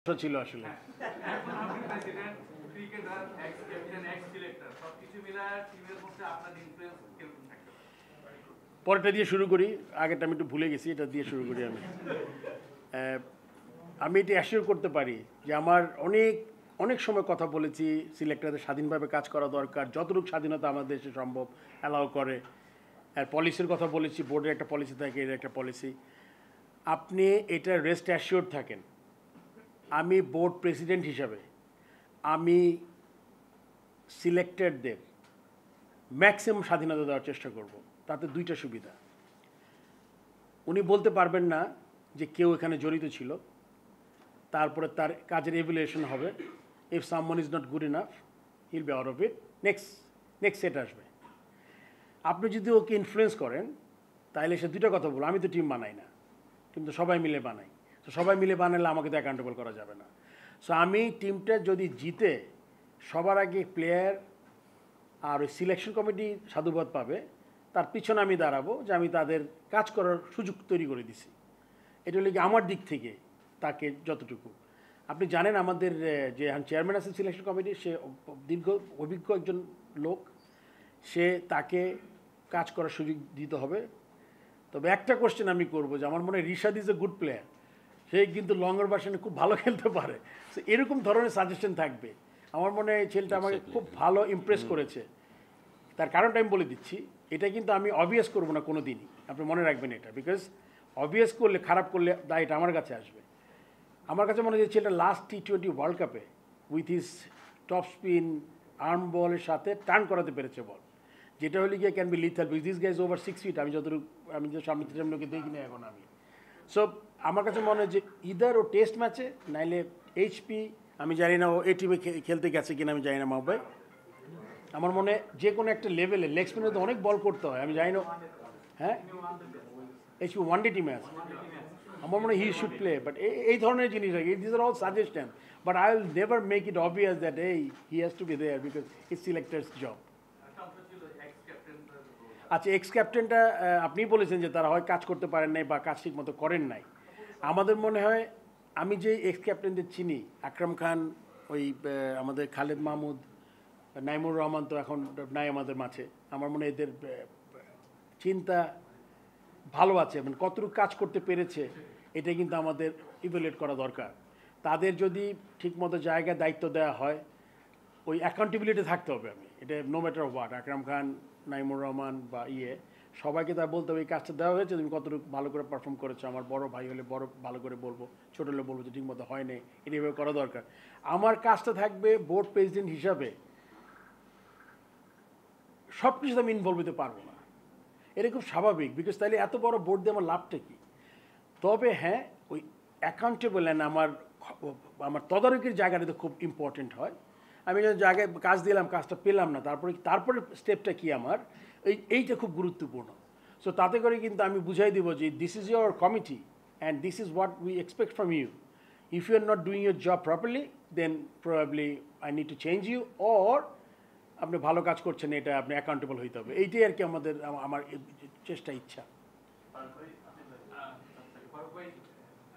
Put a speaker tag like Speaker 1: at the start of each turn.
Speaker 1: ছিল আসলে।
Speaker 2: এখন আপনি president, cricketer, x captain, x selector সবকিছু মিলায় টিমের মধ্যে আপনার ইনফ্লুয়েন্স কিরকম থাকতে পারে?
Speaker 1: পরেরটা দিয়ে শুরু করি, আগেরটা আমি একটু ভুলে গেছি, এটা দিয়ে শুরু করি আমি। আমি এটা অ্যাসিওর করতে পারি যে আমার অনেক অনেক সময় কথা বলেছি সিলেক্টরদের স্বাধীনভাবে কাজ করা দরকার, যতটুকু স্বাধীনতা আমাদের দেশে সম্ভব অ্যালাউ করে। আর পলিসির কথা বলেছি, বোর্ডের একটা পলিসি থাকে, এর একটা পলিসি। আপনি এটা রেস্ট অ্যাসিওর থাকেন, আমি বোর্ড প্রেসিডেন্ট হিসাবে আমি সিলেক্টেডদের ম্যাক্সিমাম স্বাধীনতা দেওয়ার চেষ্টা করব। তাতে দুইটা সুবিধা, উনি বলতে পারবেন না যে কেউ এখানে জড়িত ছিল, তারপরে তার কাজের এভ্যালুয়েশন হবে। If someone is not good enough hill be out of it, next set আসবে। আপনি যদি ওকে ইনফ্লুয়েন্স করেন তাহলে সে দুটো কথা বলবো, আমি তো টিম বানাই না, টিম তো সবাই মিলে বানাই। তো সবাই মিলে বানালে আমাকে তো অ্যাকাউন্টেবল করা যাবে না। সো আমি টিমটা যদি জিতে সবার আগে প্লেয়ার আর ওই সিলেকশন কমিটি সাধুবাদ পাবে, তার পিছনে আমি দাঁড়াবো যে আমি তাদের কাজ করার সুযোগ তৈরি করে দিছি। এটা হলো কি আমার দিক থেকে তাকে যতটুকু। আপনি জানেন আমাদের যে চেয়ারম্যান আছে সিলেকশন কমিটির, সে দীর্ঘ অভিজ্ঞ একজন লোক, সে তাকে কাজ করার সুযোগ দিতে হবে। তবে একটা কোশ্চেন আমি করবো যে আমার মনে হয় Rishad is a good player, সে কিন্তু লঙ্গর ভার্সনে খুব ভালো খেলতে পারে। সো এরকম ধরনের সাজেশন থাকবে। আমার মনে হয় ছেলেটা আমাকে খুব ভালো ইমপ্রেস করেছে। তার কারণটা আমি বলে দিচ্ছি, এটা কিন্তু আমি অবভিয়াস করবো না কোনো দিনই, আপনি মনে রাখবেন এটা, বিকজ অবভিয়াস করলে, খারাপ করলে দায়টা আমার কাছে আসবে। আমার কাছে মনে হয় যে ছেলেটা লাস্ট T20 ওয়ার্ল্ড কাপে with his top spin arm বলের সাথে টার্ন করাতে পেরেছে বল, যেটা হলে গিয়ে can be lethal, because this guys over 6 feet. আমি যতটুকু, আমি যে সামনে লোকে দেখি না এখন আমি। সো আমার কাছে মনে হয় যে ইদার ও টেস্ট ম্যাচে নাইলে HP, আমি জানি না ও এই টিমে খেলতে গেছে কিনা, আমি জানি না মাহবুব ভাই। আমার মনে হয় যে কোনো একটা লেভেলে লেগ স্পিনে তো অনেক বল করতে হয়, আমি জানি না। হ্যাঁ, HP ওয়ানডে টিমে আছে, আমার মনে হয় হি শুড প্লে। বাট এই ধরনের জিনিস আর কি, this are all suggestion, but I will never make it obvious that এই he has to be there because it's selectors job. আচ্ছা, এক্স ক্যাপ্টেনটা আপনিই বলেছেন যে তারা হয় কাজ করতে পারেন নাই বা কাজ ঠিক মতো করেন নাই। আমাদের মনে হয়, আমি যে এক্স ক্যাপ্টেনদের চিনি, আকরাম খান, ওই আমাদের খালেদ মাহমুদ, নাইমুর রহমান তো এখন নাই আমাদের মাঝে। আমার মনে হয় এদের চিন্তা ভালো আছে, মানে কতটুকু কাজ করতে পেরেছে এটা কিন্তু আমাদের ইভ্যালুয়েট করা দরকার। তাদের যদি ঠিকমতো জায়গায় দায়িত্ব দেওয়া হয়, ওই অ্যাকাউন্টেবিলিটি থাকতে হবে। আমি এটা no matter what, Akram Khan, Naimur Rahman বা সবাইকে তা বলতে হবে এই কাজটা দেওয়া হয়েছে, তুমি কতটুকু ভালো করে পারফর্ম করেছো। আমার বড় ভাই হলে বড় ভালো করে বলবো, ছোটো হলে বলবো যে ঠিকমতো হয় নাই, এটা এভাবে করা দরকার। আমার কাজটা থাকবে বোর্ড প্রেসিডেন্ট হিসাবে সব কিছুতে আমি ইনভলভ হতে পারবো না, এটা খুব স্বাভাবিক, বিকজ তাহলে এত বড় বোর্ড দিয়ে আমার লাভটা কী। তবে হ্যাঁ, ওই অ্যাকাউন্টেবল অ্যান্ড আমার তদারকির জায়গাটা খুব ইম্পর্টেন্ট হয়। আমি যখন জায়গায় কাজ দিলাম, কাজটা পেলাম না, তারপরে স্টেপটা কি আমার, এইটা খুব গুরুত্বপূর্ণ। সো তাতে করে কিন্তু আমি বুঝাই দিব যে this is your committee and this is what we expect from you. If you are not doing your job properly, then probably I need to change you, or আপনি ভালো কাজ করছেন, এটা আপনি অ্যাকাউন্টেবল হইতে হবে। এইটাই আর কি আমাদের, আমার চেষ্টা, ইচ্ছা।